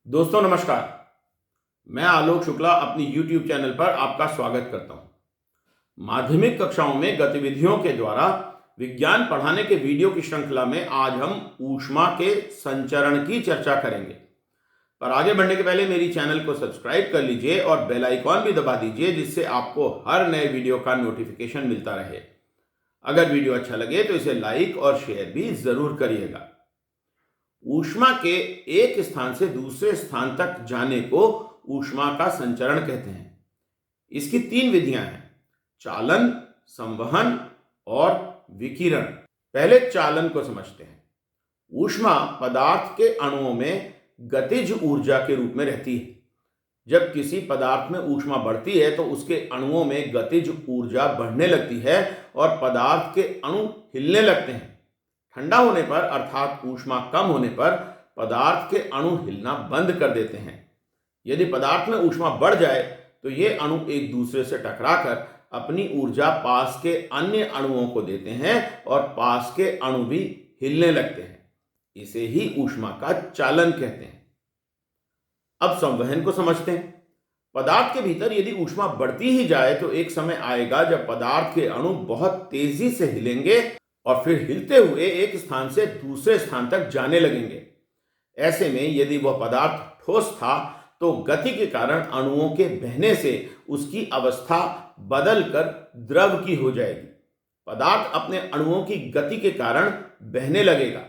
दोस्तों नमस्कार। मैं आलोक शुक्ला अपनी YouTube चैनल पर आपका स्वागत करता हूं। माध्यमिक कक्षाओं में गतिविधियों के द्वारा विज्ञान पढ़ाने के वीडियो की श्रृंखला में आज हम ऊष्मा के संचरण की चर्चा करेंगे। पर आगे बढ़ने के पहले मेरी चैनल को सब्सक्राइब कर लीजिए और बेल आइकॉन भी दबा दीजिए, जिससे आपको हर नए वीडियो का नोटिफिकेशन मिलता रहे। अगर वीडियो अच्छा लगे तो इसे लाइक और शेयर भी जरूर करिएगा। ऊष्मा के एक स्थान से दूसरे स्थान तक जाने को ऊष्मा का संचरण कहते हैं। इसकी तीन विधियां हैं: चालन, संवहन और विकिरण। पहले चालन को समझते हैं। ऊष्मा पदार्थ के अणुओं में गतिज ऊर्जा के रूप में रहती है। जब किसी पदार्थ में ऊष्मा बढ़ती है तो उसके अणुओं में गतिज ऊर्जा बढ़ने लगती है और पदार्थ के अणु हिलने लगते हैं। ठंडा होने पर अर्थात ऊष्मा कम होने पर पदार्थ के अणु हिलना बंद कर देते हैं। यदि पदार्थ में ऊष्मा बढ़ जाए तो ये अणु एक दूसरे से टकराकर अपनी ऊर्जा पास के अन्य अणुओं को देते हैं और पास के अणु भी हिलने लगते हैं। इसे ही ऊष्मा का चालन कहते हैं। अब संवहन को समझते हैं। पदार्थ के भीतर यदि ऊष्मा बढ़ती ही जाए तो एक समय आएगा जब पदार्थ के अणु बहुत तेजी से हिलेंगे और फिर हिलते हुए एक स्थान से दूसरे स्थान तक जाने लगेंगे। ऐसे में यदि वह पदार्थ ठोस था तो गति के कारण अणुओं के बहने से उसकी अवस्था बदलकर द्रव की हो जाएगी। पदार्थ अपने अणुओं की गति के कारण बहने लगेगा।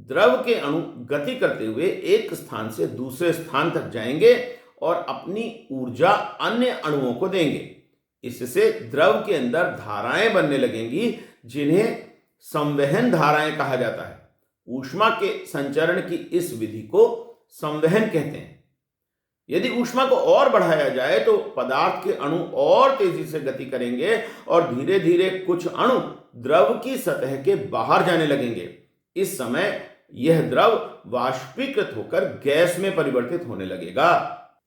द्रव के अणु गति करते हुए एक स्थान से दूसरे स्थान तक जाएंगे और अपनी ऊर्जा अन्य अणुओं को देंगे। इससे द्रव के अंदर धाराएं बनने लगेंगी, जिन्हें संवहन धाराएं कहा जाता है। ऊष्मा के संचरण की इस विधि को संवहन कहते हैं। यदि ऊष्मा को और बढ़ाया जाए तो पदार्थ के अणु और तेजी से गति करेंगे और धीरे धीरे कुछ अणु द्रव की सतह के बाहर जाने लगेंगे। इस समय यह द्रव वाष्पीकृत होकर गैस में परिवर्तित होने लगेगा।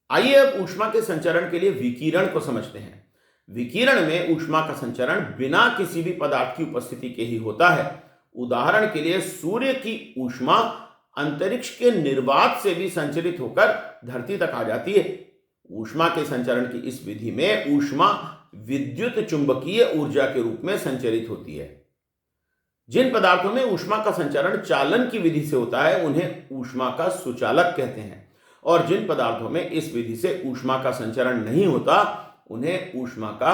आइए अब ऊष्मा के संचरण के लिए विकिरण को समझते हैं। विकिरण में ऊष्मा का संचरण बिना किसी भी पदार्थ की उपस्थिति के ही होता है। उदाहरण के लिए सूर्य की ऊष्मा अंतरिक्ष के निर्वात से भी संचरित होकर धरती तक आ जाती है। ऊष्मा के संचरण की इस विधि में ऊष्मा विद्युत चुंबकीय ऊर्जा के रूप में संचरित होती है। जिन पदार्थों में ऊष्मा का संचरण चालन की विधि से होता है उन्हें ऊष्मा का सुचालक कहते हैं, और जिन पदार्थों में इस विधि से ऊष्मा का संचरण नहीं होता उन्हें ऊष्मा का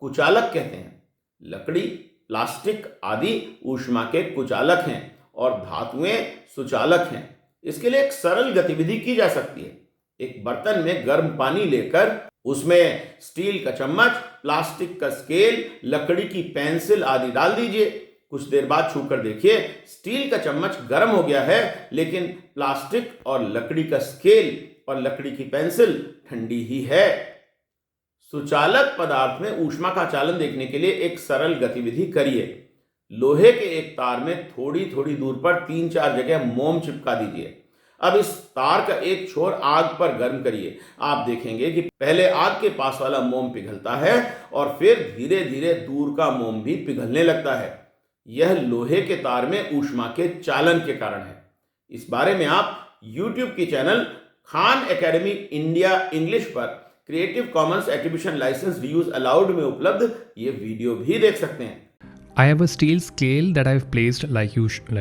कुचालक कहते हैं। लकड़ी, प्लास्टिक आदि ऊष्मा के कुचालक हैं और धातुएं सुचालक हैं। इसके लिए एक सरल गतिविधि की जा सकती है। एक बर्तन में गर्म पानी लेकर उसमें स्टील का चम्मच, प्लास्टिक का स्केल, लकड़ी की पेंसिल आदि डाल दीजिए। कुछ देर बाद छूकर देखिए, स्टील का चम्मच गर्म हो गया है, लेकिन प्लास्टिक और लकड़ी का स्केल और लकड़ी की पेंसिल ठंडी ही है। सुचालक पदार्थ में ऊष्मा का चालन देखने के लिए एक सरल गतिविधि करिए। लोहे के एक तार में थोड़ी थोड़ी दूर पर 3-4 जगह मोम चिपका दीजिए। अब इस तार का एक छोर आग पर गर्म करिए। आप देखेंगे कि पहले आग के पास वाला मोम पिघलता है और फिर धीरे धीरे दूर का मोम भी पिघलने लगता है। यह लोहे के तार में ऊष्मा के चालन के कारण है। इस बारे में आप YouTube की channel Khan Academy India English पर creative commons attribution license use allowed में उपलब्ध ये वीडियो भी देख सकते हैं। I have a steel scale that I've placed like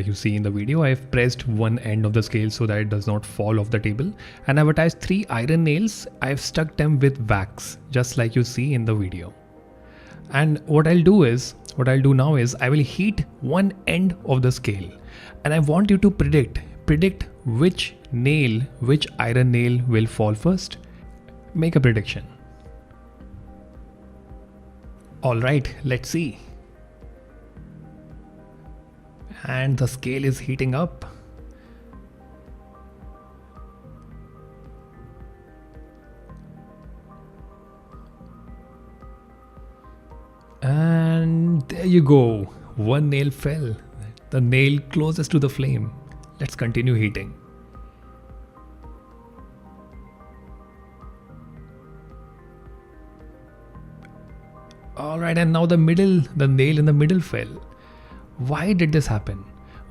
you see in the video. I've pressed one end of the scale so that it does not fall off the table, and I've attached 3 iron nails. I've stuck them with wax just like you see in the video. And what I'll do now is I will heat one end of the scale, and I want you to predict which iron nail will fall first. Make a prediction. All right, let's see. And the scale is heating up. And there you go. One nail fell. The nail closest to the flame. Let's continue heating. Alright, and now the nail in the middle fell. Why did this happen?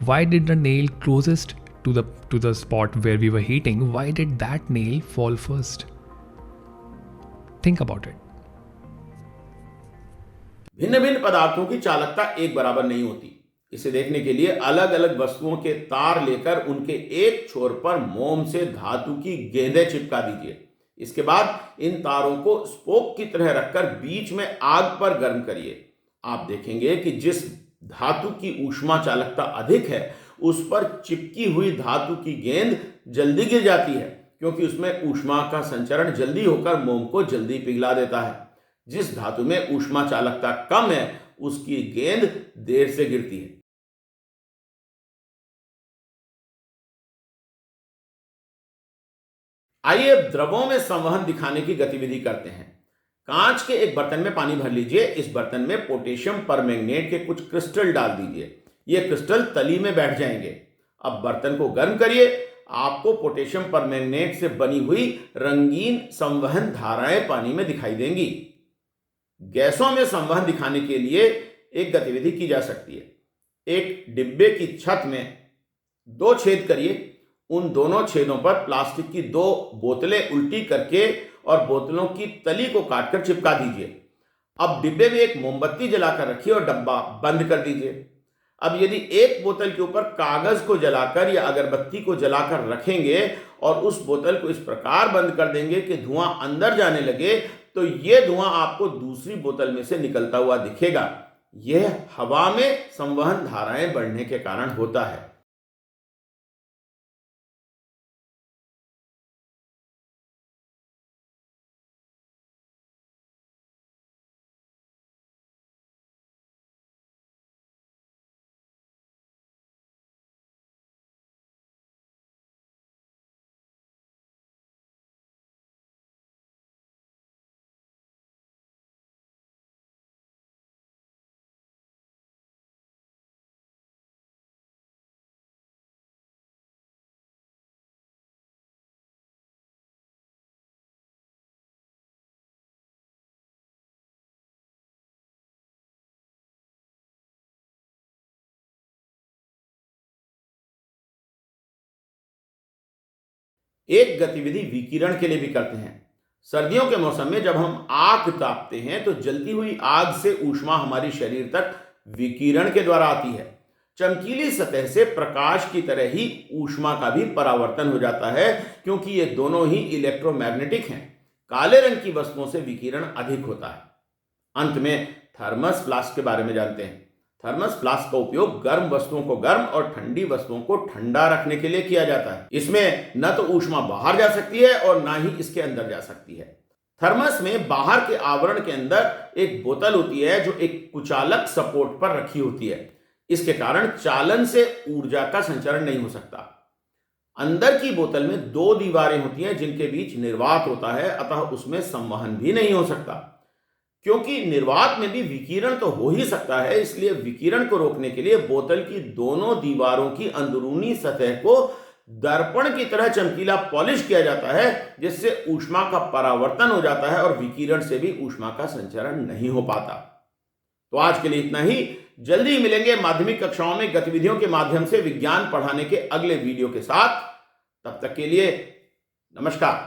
Why did the nail closest to the spot where we were heating, why did that nail fall first? Think about it. भिन्न भिन्न पदार्थों की चालकता एक बराबर नहीं होती। इसे देखने के लिए अलग अलग वस्तुओं के तार लेकर उनके एक छोर पर मोम से धातु की गेंदें चिपका दीजिए। इसके बाद इन तारों को स्पोक की तरह रखकर बीच में आग पर गर्म करिए। आप देखेंगे कि जिस धातु की ऊष्मा चालकता अधिक है उस पर चिपकी हुई धातु की गेंद जल्दी गिर जाती है, क्योंकि उसमें ऊष्मा का संचरण जल्दी होकर मोम को जल्दी पिघला देता है। जिस धातु में ऊष्मा चालकता कम है उसकी गेंद देर से गिरती है। आइए अब द्रवों में संवहन दिखाने की गतिविधि करते हैं। कांच के एक बर्तन में पानी भर लीजिए। इस बर्तन में पोटेशियम परमैंगनेट के कुछ क्रिस्टल डाल दीजिए। ये क्रिस्टल तली में बैठ जाएंगे। अब बर्तन को गर्म करिए। आपको पोटेशियम परमैंगनेट से बनी हुई रंगीन संवहन धाराएं पानी में दिखाई देंगी। गैसों में संवहन दिखाने के लिए एक गतिविधि की जा सकती है। एक डिब्बे की छत में 2 छेद करिए। उन दोनों छेदों पर प्लास्टिक की 2 बोतलें उल्टी करके और बोतलों की तली को काटकर चिपका दीजिए। अब डिब्बे में एक मोमबत्ती जलाकर रखिए और डब्बा बंद कर दीजिए। अब यदि एक बोतल के ऊपर कागज को जलाकर या अगरबत्ती को जलाकर रखेंगे और उस बोतल को इस प्रकार बंद कर देंगे कि धुआं अंदर जाने लगे, तो यह धुआं आपको दूसरी बोतल में से निकलता हुआ दिखेगा। यह हवा में संवहन धाराएं बढ़ने के कारण होता है। एक गतिविधि विकिरण के लिए भी करते हैं। सर्दियों के मौसम में जब हम आग तापते हैं तो जलती हुई आग से ऊष्मा हमारी शरीर तक विकिरण के द्वारा आती है। चमकीली सतह से प्रकाश की तरह ही ऊष्मा का भी परावर्तन हो जाता है, क्योंकि ये दोनों ही इलेक्ट्रोमैग्नेटिक हैं। काले रंग की वस्तुओं से विकिरण अधिक होता है। अंत में थर्मस फ्लास्क के बारे में जानते हैं। थर्मस फ्लास्क का उपयोग गर्म वस्तुओं को गर्म और ठंडी वस्तुओं को ठंडा रखने के लिए किया जाता है। इसमें न तो ऊष्मा बाहर जा सकती है और ना ही इसके अंदर जा सकती है। थर्मस में बाहर के आवरण के अंदर एक बोतल होती है जो एक कुचालक सपोर्ट पर रखी होती है। इसके कारण चालन से ऊर्जा का संचरण नहीं हो सकता। अंदर की बोतल में 2 दीवारें होती हैं जिनके बीच निर्वात होता है, अतः उसमें संवहन भी नहीं हो सकता। क्योंकि निर्वात में भी विकिरण तो हो ही सकता है, इसलिए विकिरण को रोकने के लिए बोतल की दोनों दीवारों की अंदरूनी सतह को दर्पण की तरह चमकीला पॉलिश किया जाता है, जिससे ऊष्मा का परावर्तन हो जाता है और विकिरण से भी ऊष्मा का संचरण नहीं हो पाता। तो आज के लिए इतना ही। जल्दी ही मिलेंगे माध्यमिक कक्षाओं में गतिविधियों के माध्यम से विज्ञान पढ़ाने के अगले वीडियो के साथ। तब तक के लिए नमस्कार।